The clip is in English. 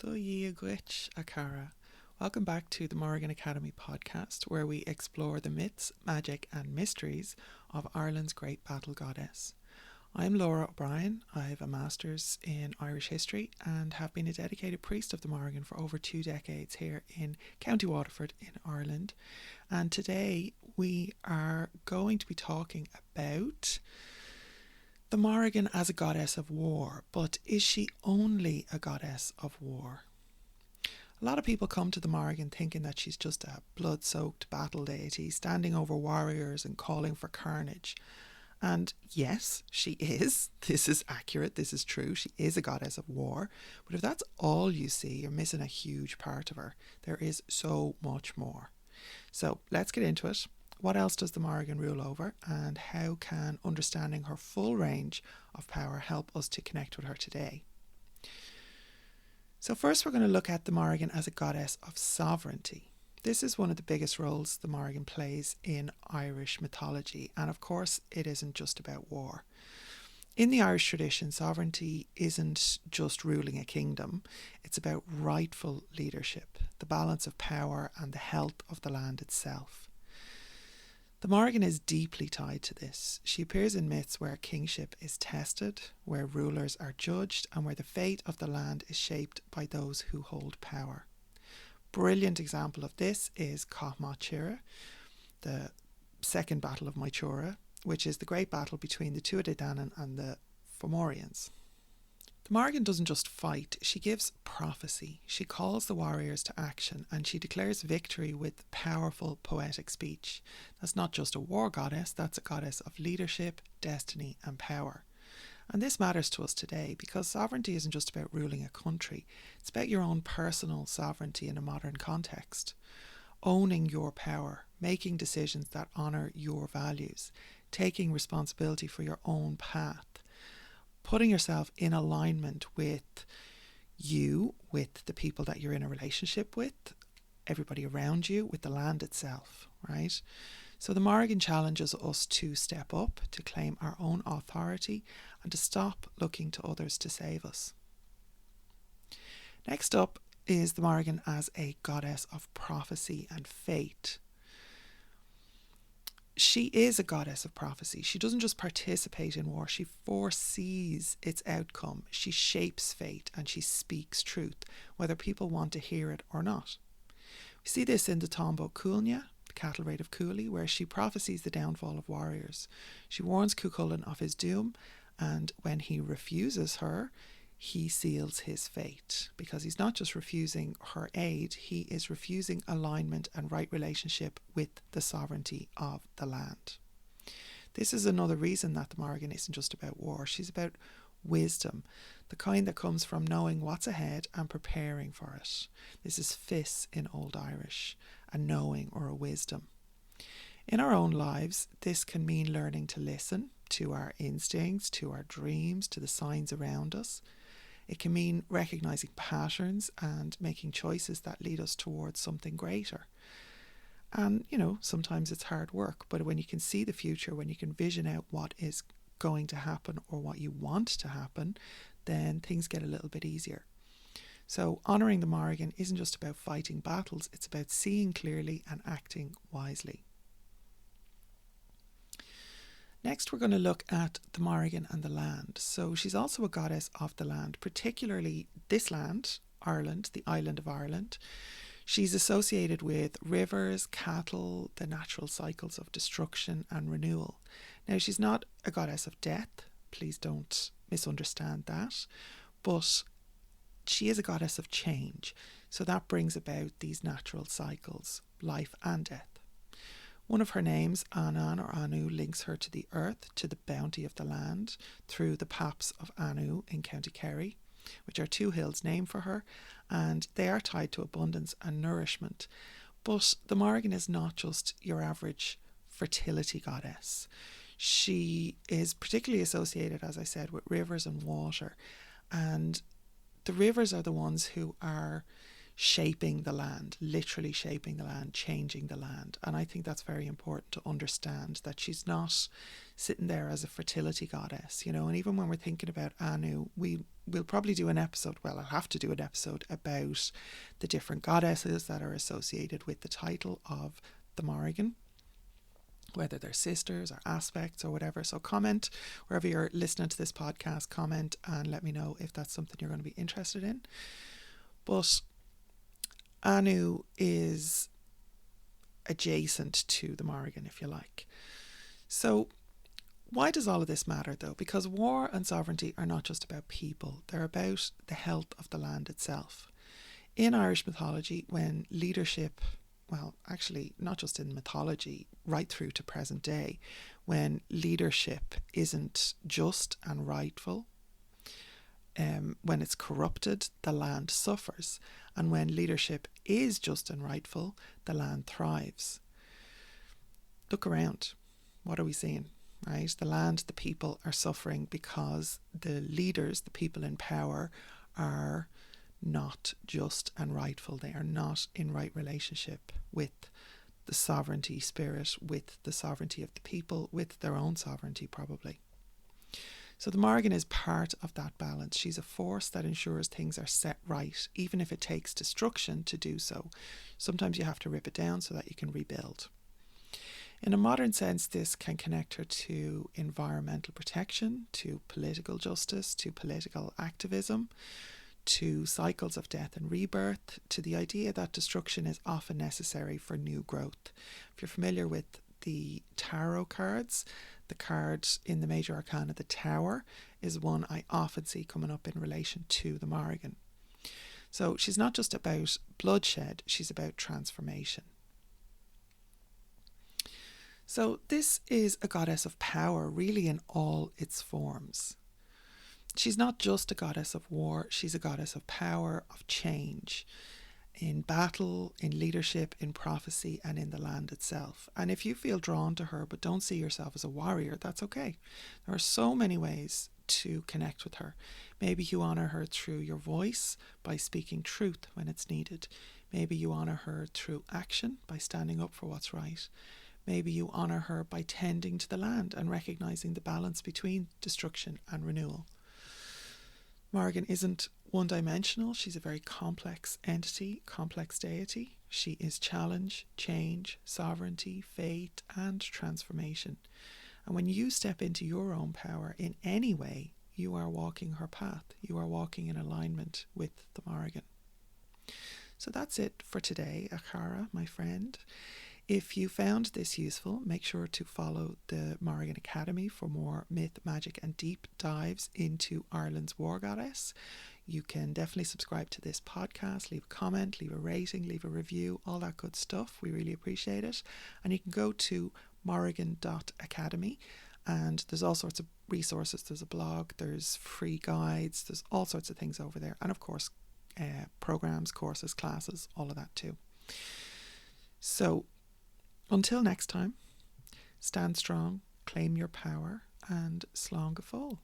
Gwich Akara. Welcome back to the Morrigan Academy podcast, where we explore the myths, magic, and mysteries of Ireland's great battle goddess. I'm Lora O'Brien. I have a master's in Irish history and have been a dedicated priest of the Morrigan for over 2 decades here in County Waterford in Ireland. And today we are going to be talking about the Morrigan as a goddess of war, but is she only a goddess of war? A lot of people come to the Morrigan thinking that she's just a blood-soaked battle deity standing over warriors and calling for carnage. And yes, she is. This is accurate. This is true. She is a goddess of war. But if that's all you see, you're missing a huge part of her. There is so much more. So let's get into it. What else does the Morrigan rule over, and how can understanding her full range of power help us to connect with her today? So first we're going to look at the Morrigan as a goddess of sovereignty. This is one of the biggest roles the Morrigan plays in Irish mythology, and of course it isn't just about war. In the Irish tradition, sovereignty isn't just ruling a kingdom, it's about rightful leadership, the balance of power and the health of the land itself. The Morrigan is deeply tied to this. She appears in myths where kingship is tested, where rulers are judged, and where the fate of the land is shaped by those who hold power. Brilliant example of this is Cathmachira, the second battle of Mythura, which is the great battle between the Tuatha Dé Danann and the Fomorians. The Morrigan doesn't just fight, she gives prophecy. She calls the warriors to action and she declares victory with powerful poetic speech. That's not just a war goddess, that's a goddess of leadership, destiny and power. And this matters to us today because sovereignty isn't just about ruling a country, it's about your own personal sovereignty in a modern context. Owning your power, making decisions that honour your values, taking responsibility for your own path, putting yourself in alignment with you, with the people that you're in a relationship with, everybody around you, with the land itself, right? So the Morrigan challenges us to step up, to claim our own authority, and to stop looking to others to save us. Next up is the Morrigan as a goddess of prophecy and fate. She is a goddess of prophecy. She doesn't just participate in war, she foresees its outcome. She shapes fate and she speaks truth, whether people want to hear it or not. We see this in the Tombo Cúilne, the cattle raid of Cooley, where she prophesies the downfall of warriors. She warns Cuchulainn of his doom, and when he refuses her, he seals his fate, because he's not just refusing her aid, he is refusing alignment and right relationship with the sovereignty of the land. This is another reason that the Morrigan isn't just about war, she's about wisdom, the kind that comes from knowing what's ahead and preparing for it. This is fis in Old Irish, a knowing or a wisdom. In our own lives, this can mean learning to listen to our instincts, to our dreams, to the signs around us. It can mean recognising patterns and making choices that lead us towards something greater. And, sometimes it's hard work, but when you can see the future, when you can vision out what is going to happen or what you want to happen, then things get a little bit easier. So honouring the Morrigan isn't just about fighting battles, it's about seeing clearly and acting wisely. Next, we're going to look at the Morrigan and the land. So she's also a goddess of the land, particularly this land, Ireland, the island of Ireland. She's associated with rivers, cattle, the natural cycles of destruction and renewal. Now, she's not a goddess of death, please don't misunderstand that, but she is a goddess of change. So that brings about these natural cycles, life and death. One of her names, Anan or Anu, links her to the earth, to the bounty of the land, through the Paps of Anu in County Kerry, which are 2 hills named for her, and they are tied to abundance and nourishment. But the Morrigan is not just your average fertility goddess. She is particularly associated, as I said, with rivers and water, and the rivers are the ones who are shaping the land, literally shaping the land, changing the land. And I think that's very important to understand, that she's not sitting there as a fertility goddess, you know. And even when we're thinking about Anu, we'll probably do an episode, well, I'll have to do an episode about the different goddesses that are associated with the title of the Mórrigan, whether they're sisters or aspects or whatever. So comment wherever you're listening to this podcast, comment and let me know if that's something you're going to be interested in. But Anu is adjacent to the Morrigan, if you like. So why does all of this matter, though? Because war and sovereignty are not just about people, they're about the health of the land itself. In Irish mythology, when leadership, well, actually, not just in mythology, right through to present day, when leadership isn't just and rightful, when it's corrupted, the land suffers. And when leadership is just and rightful, the land thrives. Look around. What are we seeing? Right? The land, the people are suffering because the leaders, the people in power, are not just and rightful. They are not in right relationship with the sovereignty spirit, with the sovereignty of the people, with their own sovereignty probably. So the Morrigan is part of that balance. She's a force that ensures things are set right, even if it takes destruction to do so. Sometimes you have to rip it down so that you can rebuild. In a modern sense, this can connect her to environmental protection, to political justice, to political activism, to cycles of death and rebirth, to the idea that destruction is often necessary for new growth. If you're familiar with the tarot cards, the card in the major arcana, the Tower, is one I often see coming up in relation to the Morrigan. So she's not just about bloodshed, she's about transformation. So this is a goddess of power, really in all its forms. She's not just a goddess of war, she's a goddess of power, of change, in battle, in leadership, in prophecy, and in the land itself. And if you feel drawn to her but don't see yourself as a warrior, that's okay. There are so many ways to connect with her. Maybe you honour her through your voice, by speaking truth when it's needed. Maybe you honour her through action, by standing up for what's right. Maybe you honour her by tending to the land and recognising the balance between destruction and renewal. Morrigan isn't one-dimensional. She's a very complex entity, complex deity. She is challenge, change, sovereignty, fate, and transformation. And when you step into your own power in any way, you are walking her path. You are walking in alignment with the Morrigan. So that's it for today, Akara, my friend. If you found this useful, make sure to follow the Morrigan Academy for more myth, magic and deep dives into Ireland's war goddess. You can definitely subscribe to this podcast, leave a comment, leave a rating, leave a review, all that good stuff. We really appreciate it. And you can go to morrigan.academy and there's all sorts of resources. There's a blog, there's free guides, there's all sorts of things over there. And of course, programs, courses, classes, all of that too. So, until next time, stand strong, claim your power, and slán go fóill.